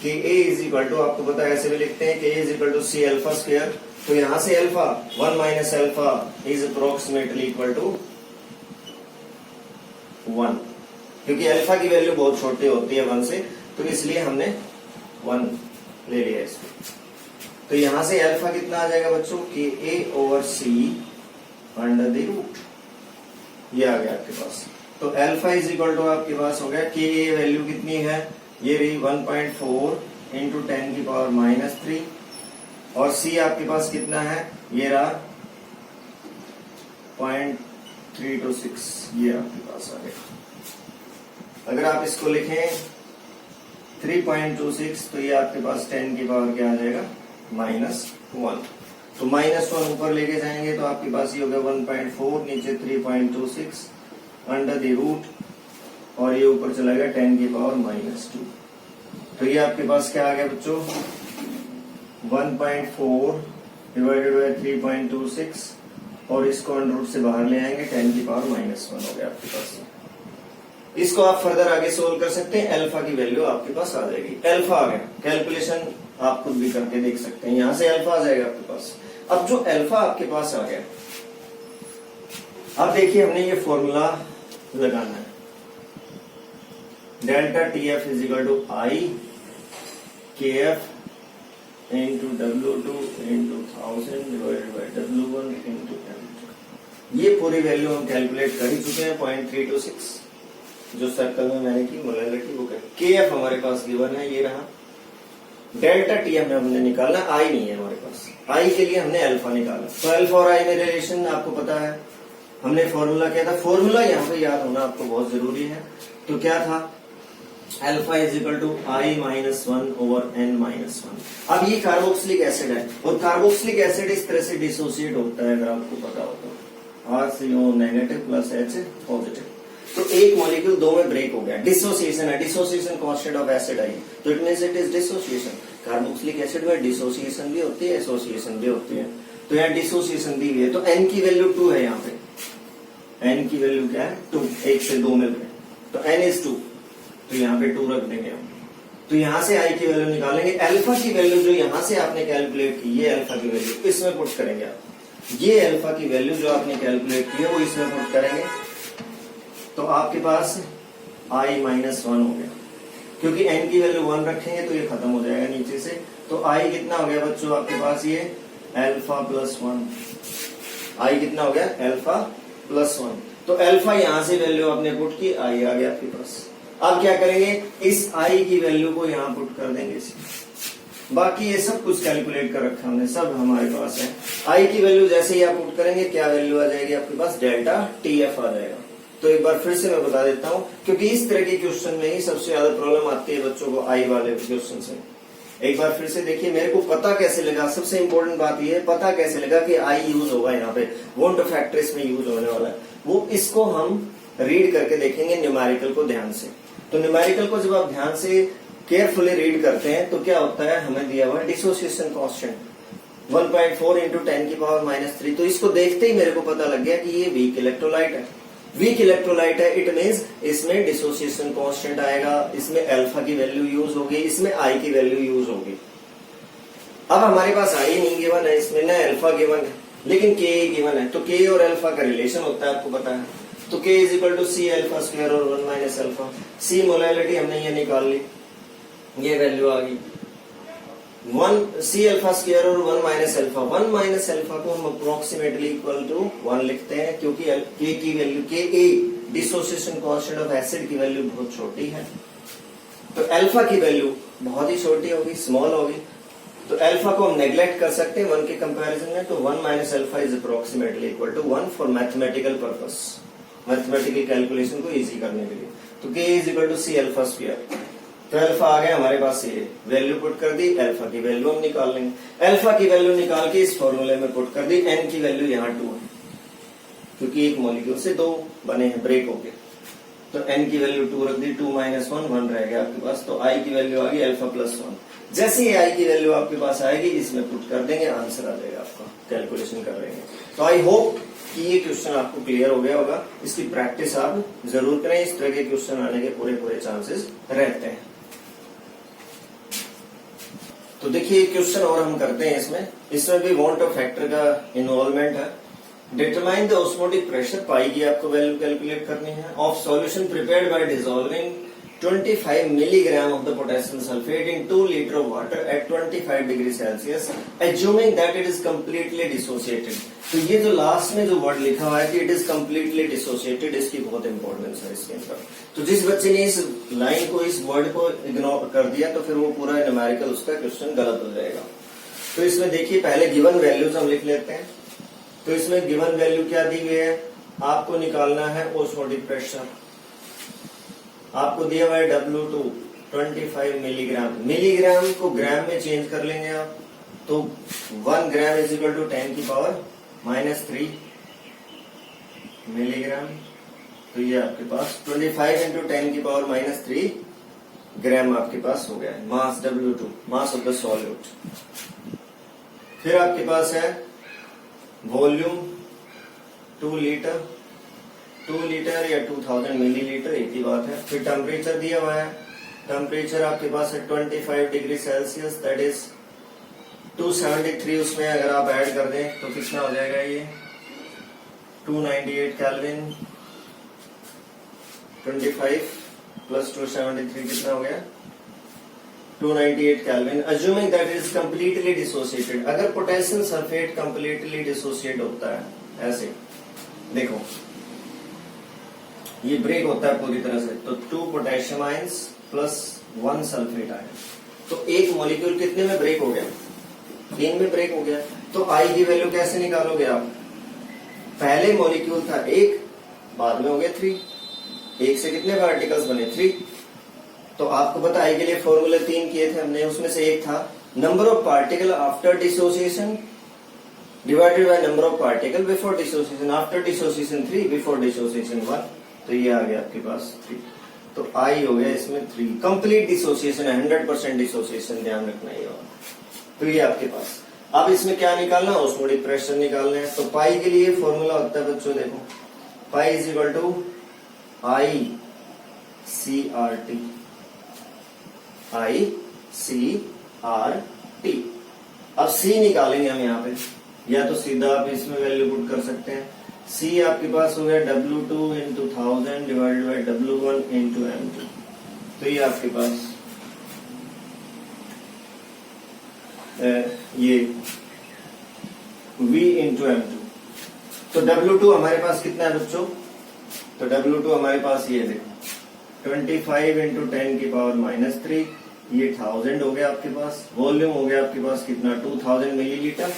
कि A इज इक्वल टू, आपको पता है ऐसे भी लिखते हैं कि A is equal to C alpha square, तो यहां से alpha 1 minus alpha is approximately equal to 1, क्योंकि अल्फा की वैल्यू बहुत छोटी होती है 1 से, तो इसलिए हमने 1 ले लिया इसको। तो यहां से अल्फा कितना आ जाएगा बच्चों कि A over C under the root, ये आ गया आपके पास। तो अल्फा इज इक्वल टू आपके पास हो गया कि ये वैल्यू कितनी है, ये रही 1.4 इंटू 10 की पावर माइनस 3, और सी आपके पास कितना है, ये रहा 0.326, ये आपके पास आ गया। अगर आप इसको लिखें 3.26, तो ये आपके पास 10 की पावर क्या आ जाएगा, -1। तो -1 ऊपर लेके जाएंगे तो आपके पास ये हो गया 1.4, नीचे 3.26 अंडर द रूट, और ये ऊपर चला गया 10 की पावर -2। तो ये आपके पास क्या आ गया बच्चों, 1.4 डिवाइडेड बाय 3.26, और इसको अंडर रूट से बाहर ले आएंगे 10 की पावर -1 हो गया आपके पास। इसको आप फर्दर आगे सोल्व कर सकते हैं, अल्फा की वैल्यू आपके पास आ जाएगी। अल्फा आ गया, कैलकुलेशन आप खुद भी करके देख सकते हैं, यहां से अल्फा आ जाएगा आपके पास। अब जो अल्फा आपके पास आ गया, अब देखिए हमने ये फॉर्मूला लगाना है, delta T F is equal to I K F into W2 into 1000 divided by W1 into M2। ये पूरी वैल्यू हम कैलकुलेट कर ही चुके हैं, 0.326 जो सर्कल में मैंने की मोलैलिटी वो के एफ हमारे पास गिवन है, ये रहा। डेल्टा टी एफ हमने निकालना, आई नहीं है हमारे पास, आई के लिए हमने अल्फा निकाला। तो अल्फा और आई में रिलेशन आपको पता है, हमने फॉर्मूला क्या था, फॉर्मूला यहाँ पे याद होना आपको बहुत जरूरी है। तो क्या था, alpha is equal to I -1 over n -1। अब ये कार्बोक्सिलिक एसिड है, और कार्बोक्सिलिक एसिड इस तरह से डिसोसिएट होता है, अगर आपको पता हो तो, RCO negative plus H positive. तो एक मॉलिक्यूल दो में ब्रेक हो गया, डिसोसिएशन है, dissociation constant of acid I, तो it means it is dissociation. Carboxylic acid में डिसोसिएशन भी होती है, एसोसिएशन भी होती है, तो यहाँ डिसोसिएशन दी हुई है। तो n की वैल्यू 2 है, यहाँ पे n की वैल्यू क्या है 2, 1 से 2 मिल गए, तो n इज 2, तो यहाँ पे 2 रख देंगे हम। तो यहाँ से आई की वैल्यू निकालेंगे, अल्फा की वैल्यू जो यहाँ से आपने कैलकुलेट की, ये अल्फा की वैल्यू इसमें पुट करेंगे आप, ये अल्फा की वैल्यू जो आपने कैलकुलेट की है वो इसमें पुट करेंगे, तो आपके पास i -1 हो गया, क्योंकि n की वैल्यू 1 रखेंगे तो ये खत्म हो जाएगा नीचे से। तो i कितना हो गया बच्चों आपके पास, ये अल्फा प्लस 1, i कितना हो गया अल्फा प्लस 1। तो अल्फा यहां से वैल्यू आपने पुट की, i आ गया आपके पास। अब क्या करेंगे, इस i की वैल्यू को यहाँ पुट कर देंगे इसमें, बाकी ये सब कुछ कैलकुलेट कर रखा हमने, सब हमारे पास है। i की वैल्यू जैसे ही आप पुट करेंगे क्या वैल्यू आ जाएगी आपके पास, डेल्टा TF आ जाएगा। तो एक बार फिर से मैं बता देता हूं, क्योंकि इस तरह के क्वेश्चन में ही सबसे ज्यादा प्रॉब्लम आती है बच्चों को, आई वाले क्वेश्चन से। एक बार फिर से देखिए, मेरे को पता कैसे लगा, सबसे इंपॉर्टेंट बात यह है पता कैसे लगा कि आई यूज होगा यहाँ पे, वोंट फैक्टर इसमें यूज होने वाला है, वो इसको हम रीड करके देखेंगे न्यूमेरिकल को ध्यान से। तो न्यूमेरिकल को जब आप ध्यान से केयरफुली रीड करते हैं तो क्या होता है, हमें दिया हुआ डिसोसिएशन कांस्टेंट 1.4 इंटू 10 की पावर -3। तो इसको देखते ही मेरे को पता लग गया कि ये वीक इलेक्ट्रोलाइट है, वीक इलेक्ट्रोलाइट है, इट मींस इसमें डिसोसिएशन कांस्टेंट आएगा, इसमें अल्फा की वैल्यू यूज होगी, इसमें आई की वैल्यू यूज होगी। अब हमारे पास आई नहीं गिवन है, इसमें न अल्फा गिवन है लेकिन के गिवन है, तो के और अल्फा का रिलेशन होता है आपको पता है। तो के is equal to C alpha square और 1 माइनस अल्फा, सी मोलैलिटी हमने ये निकाल ली, ये वैल्यू आ गई 1 सी अल्फा स्क्वायर और 1 माइनस अल्फा। 1 माइनस अल्फा को हम अप्रोक्सीमेटली इक्वल टू 1 लिखते हैं, क्योंकि के की वैल्यू के ए डिसोसिएशन कांस्टेंट ऑफ एसिड की वैल्यू बहुत छोटी है, तो अल्फा की वैल्यू बहुत ही छोटी होगी, स्मॉल होगी। तो अल्फा को हम नेग्लेक्ट कर सकते हैं 1 के कंपैरिजन में, तो 1 minus alpha is approximately equal to 1 for mathematical purpose, mathematical calculation को इजी करने के लिए। तो के is equal to C alpha square, तो अल्फा आ गया हमारे पास, ये वैल्यू पुट कर दी, अल्फा की वैल्यू हम निकाल लेंगे, अल्फा की वैल्यू निकाल के इस फॉर्मूले में पुट कर दी, एन की वैल्यू यहाँ 2 है, क्योंकि एक मॉलिक्यूल से दो बने हैं, ब्रेक हो गए। तो n की वैल्यू 2 रख दी, 2 - 1 1 रह गया आपके पास। तो i की वैल्यू आ गई α+1। जैसे ही i की वैल्यू आपके पास आएगी इसमें पुट कर देंगे, आंसर आ जाएगा आपका, कैलकुलेशन कर लेंगे। तो आई होप कि ये क्वेश्चन आपको क्लियर हो गया होगा। इसकी प्रैक्टिस आप जरूर करें, इस तरह के क्वेश्चन आने के पूरे चांसेस रहते हैं। तो देखिए एक क्वेश्चन और हम करते हैं इसमें भी वॉन्ट ऑफ फैक्टर का इन्वॉल्वमेंट है। डिटरमाइन द ऑस्मोटिक प्रेशर, पाई की आपको वैल्यू कैलकुलेट करनी है, of solution prepared by dissolving 25 milligram of the potassium sulfate in 2 liter of water at 25 degree Celsius, assuming that it is completely dissociated। तो ये जो last में जो वर्ड लिखा हुआ है कि इट इज कम्प्लीटली डिसोसिएटेड, इसकी बहुत इंपॉर्टेंस है इसके अंदर। तो जिस बच्चे ने इस लाइन को, इस वर्ड को इग्नोर कर दिया तो फिर वो पूरा न्यूमेरिकल उसका क्वेश्चन गलत हो जाएगा। तो इसमें देखिए पहले गिवन वैल्यूज हम लिख लेते हैं। तो इसमें गिवन वैल्यू क्या दी गई है, आपको निकालना है ऑस्मोटिक प्रेशर। आपको दिया हुआ है W2 25 मिलीग्राम, मिलीग्राम को ग्राम में चेंज कर लेंगे आप। तो 1 ग्राम इज इक्वल टू 10 की पावर -3 मिलीग्राम। तो ये आपके पास 25 इंटू 10 की पावर -3 ग्राम आपके पास हो गया है मास W2, mass of the solute. फिर आपके पास है वॉल्यूम 2 लीटर, 2 लीटर या 2000 मिलीलीटर, एक ही बात है। फिर टेम्परेचर दिया हुआ है, टेम्परेचर आपके पास है 25 डिग्री सेल्सियस, दैट इज 273। उसमें अगर आप ऐड कर दें तो कितना हो जाएगा, ये 298 केल्विन। 25 प्लस 273 कितना हो गया, 298 kelvin. Assuming that is completely dissociated. अगर पोटेशियम सल्फेट कंप्लीटली डिसोसिएट होता है, ऐसे देखो ये ब्रेक होता है पूरी तरह से, तो 2 potassium ions plus 1 sulphate ion, तो एक मॉलिक्यूल कितने में ब्रेक हो गया, 3 में ब्रेक हो गया। तो आई की वैल्यू कैसे निकालोगे आप, पहले मॉलिक्यूल था 1, बाद में हो गया 3, 1 से कितने पार्टिकल्स बने 3। तो आपको पता आई के लिए फॉर्मूले 3 किए थे हमने, उसमें से एक था number of particle after dissociation divided by number of particle before dissociation, after dissociation 3, before dissociation 1। तो ये आ गया आपके पास 3। तो आई हो गया इसमें 3। कंप्लीट डिसोसिएशन है, 100% डिसोसिएशन, ध्यान रखना ये। तो ये आपके पास अब इसमें क्या निकालना, ऑस्मोटिक प्रेशर निकालना है। तो पाई के लिए फॉर्मूला होता है बच्चों, देखो pi is equal to ICRT, ICRT। अब सी निकालेंगे हम यहाँ पे, या तो सीधा आप इसमें वैल्यू पुट कर सकते हैं। सी आपके पास हो गया W2 into 1000 divided by W1 into M2। तो ये आपके पास ये V इंटू M2। तो W2 हमारे पास कितना है बच्चों, तो W2 हमारे पास ये देखो 25 इंटू 10 की पावर -3, ये 1000 हो गया आपके पास। वॉल्यूम हो गया आपके पास कितना, 2000 मिलीलीटर,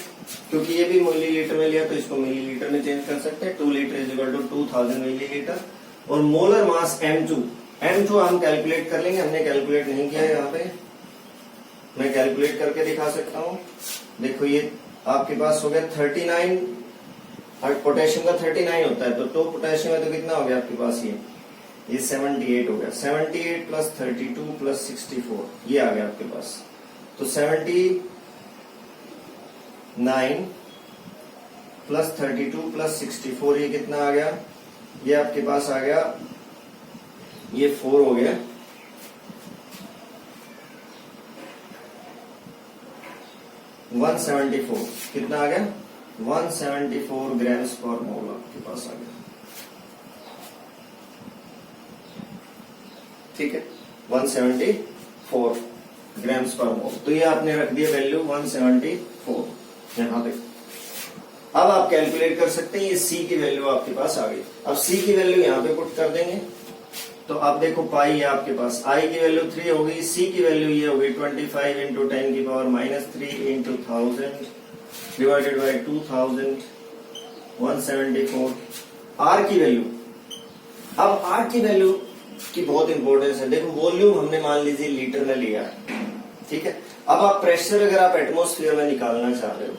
क्योंकि ये भी मिलीलीटर में लिया तो इसको मिलीलीटर में चेंज कर सकते हैं। 2 litre is equal to 2000 millilitre. और मोलर मास M2 हम कैलकुलेट कर लेंगे, हमने कैलकुलेट नहीं किया है यहाँ पे, मैं कैलकुलेट करके दिखा सकता हूँ। देखो ये आपके पास हो गया 39, और पोटेशियम का 39 होता है, तो 2 पोटेशियम है तो कितना हो गया आपके पास, ये 78 हो गया। 78 प्लस 32 प्लस 64, ये आ गया आपके पास। तो 79 प्लस 32 प्लस 64, ये कितना आ गया, ये आपके पास आ गया, ये 4 हो गया। वन 174 कितना आ गया, 174 ग्राम्स पर मोल आपके पास आ गया। ठीक है, 174 ग्राम्स पर मोल। तो ये आपने रख दिया वैल्यू 174 यहाँ पे। अब आप कैलकुलेट कर सकते हैं, ये सी की वैल्यू आपके पास आ गई। अब सी की वैल्यू यहाँ पे पुट कर देंगे। तो आप देखो पाई है आपके पास, आई की वैल्यू 3 हो गई, सी की वैल्यू ये हो गई 25 इंटू 10 की power -3 into 1000 divided by 2000, 174। R की वैल्यू, अब आर की वैल्यू की बहुत इंपॉर्टेंस है। देखो वॉल्यूम हमने मान लीजिए लीटर में लिया है, ठीक है। अब आप प्रेशर अगर आप एटमॉस्फेयर में निकालना चाह रहे हो,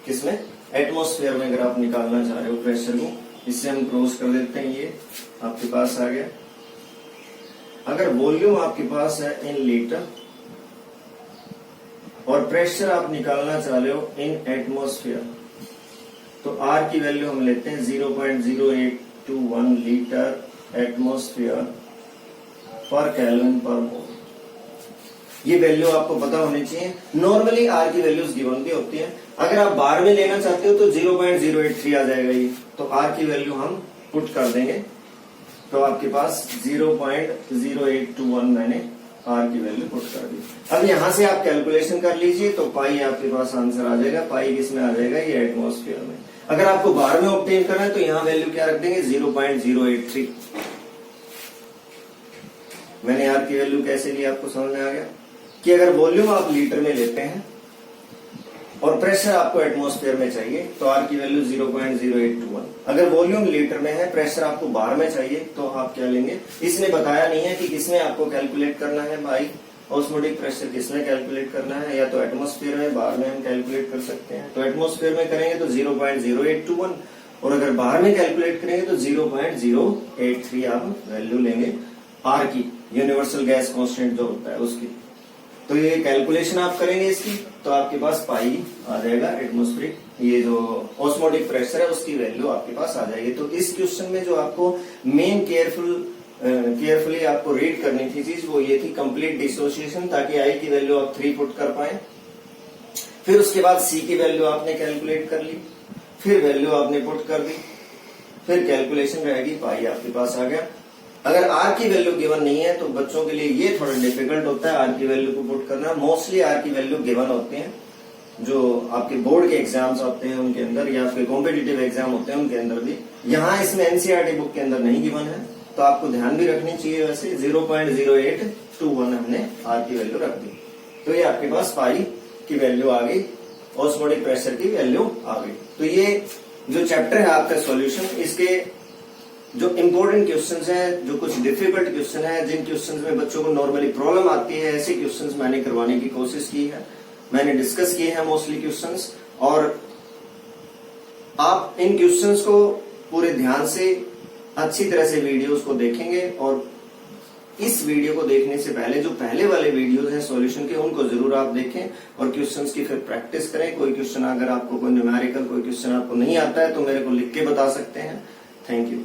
किसमें, एटमॉस्फेयर में अगर आप निकालना चाह रहे हो प्रेशर को, इससे हम क्रॉस कर देते हैं, ये आपके पास आ गया। अगर वॉल्यूम आपके पास है इन लीटर और प्रेशर आप निकालना चाह रहे हो इन एटमॉस्फेयर, तो आर की वैल्यू हम लेते हैं 0.0821 लीटर एटमॉस्फेयर पर केल्विन पर मोल। ये वैल्यू आपको पता होनी चाहिए। नॉर्मली आर की वैल्यूज गिवन भी होती है, अगर आप बार में लेना चाहते हो तो 0.083 आ जाएगा ये, तो आर की वैल्यू हम पुट कर देंगे, तो आपके पास 0.0821 मैंने आर की वैल्यू पुट कर दी। अब यहां से आप कैलकुलेशन कर लीजिए, तो पाई आपके पास आंसर आ जाएगा। पाई किसमें आ जाएगा, ये एटमॉस्फेयर में। अगर आपको बार में ऑब्टेन करना है तो यहाँ वैल्यू क्या रख देंगे, 0.083। मैंने आर की वैल्यू कैसे ली आपको समझ में आ गया कि अगर वॉल्यूम आप लीटर में लेते हैं और प्रेशर आपको एटमॉस्फेयर में चाहिए तो आर की वैल्यू 0.0821। अगर वॉल्यूम लीटर में है, प्रेशर आपको बार में चाहिए, तो आप क्या लेंगे। इसने बताया नहीं है कि किसमें आपको कैलकुलेट करना है भाई, ऑस्मोटिक प्रेशर किसमें कैलकुलेट करना है, या तो एटमॉस्फेयर में, बार में हम कैलकुलेट कर सकते हैं। तो एटमॉस्फेयर में करेंगे तो 0.0821 और अगर बार में कैलकुलेट करेंगे तो 0.083 आप वैल्यू लेंगे आर की, यूनिवर्सल गैस कांस्टेंट जो होता है उसकी। तो ये कैलकुलेशन आप करेंगे इसकी, तो आपके पास पाई आ जाएगा एटमॉस्फेरिक, ये जो ऑस्मोटिक प्रेशर है उसकी वैल्यू आपके पास आ जाएगी। तो इस क्वेश्चन में जो आपको मेन केयरफुली आपको रीड करनी थी चीज वो ये थी, कंप्लीट डिसोसिएशन, ताकि आई की वैल्यू आप 3 पुट कर पाए। फिर उसके बाद सी की वैल्यू आपने कैलकुलेट कर ली, फिर वैल्यू आपने पुट कर दी, फिर कैलकुलेशन रहेगी, पाई आपके पास आ गया। अगर आर की वैल्यू गिवन नहीं है तो बच्चों के लिए ये थोड़ा डिफिकल्ट होता है आर की वैल्यू को पुट करना। मोस्टली आर की वैल्यू गिवन होते हैं जो आपके बोर्ड के एग्जाम्स होते हैं उनके अंदर, या फिर कॉम्पिटिटिव एग्जाम होते हैं उनके अंदर भी। यहाँ इसमें एनसीईआरटी बुक के अंदर नहीं गिवन है, तो आपको ध्यान भी रखनी चाहिए। वैसे 0.0821 हमने आर की वैल्यू रख दी, तो ये आपके पास पाई की वैल्यू आ गई, ऑस्मोटिक प्रेशर की वैल्यू आ गई। तो ये जो चैप्टर है आपका सॉल्यूशन, इसके जो इंपॉर्टेंट क्वेश्चंस हैं, जो कुछ डिफिकल्ट क्वेश्चन है, जिन क्वेश्चंस में बच्चों को नॉर्मली प्रॉब्लम आती है, ऐसे क्वेश्चंस मैंने करवाने की कोशिश की है, मैंने डिस्कस किए हैं मोस्टली क्वेश्चंस। और आप इन क्वेश्चंस को पूरे ध्यान से अच्छी तरह से वीडियोस को देखेंगे, और इस वीडियो को देखने से पहले जो पहले वाले वीडियोस हैं सॉल्यूशन के, उनको जरूर आप देखें और क्वेश्चंस की फिर प्रैक्टिस करें। कोई क्वेश्चन अगर आपको कोई न्यूमेरिकल कोई क्वेश्चन आपको नहीं आता है तो मेरे को लिख के बता सकते हैं। Thank you.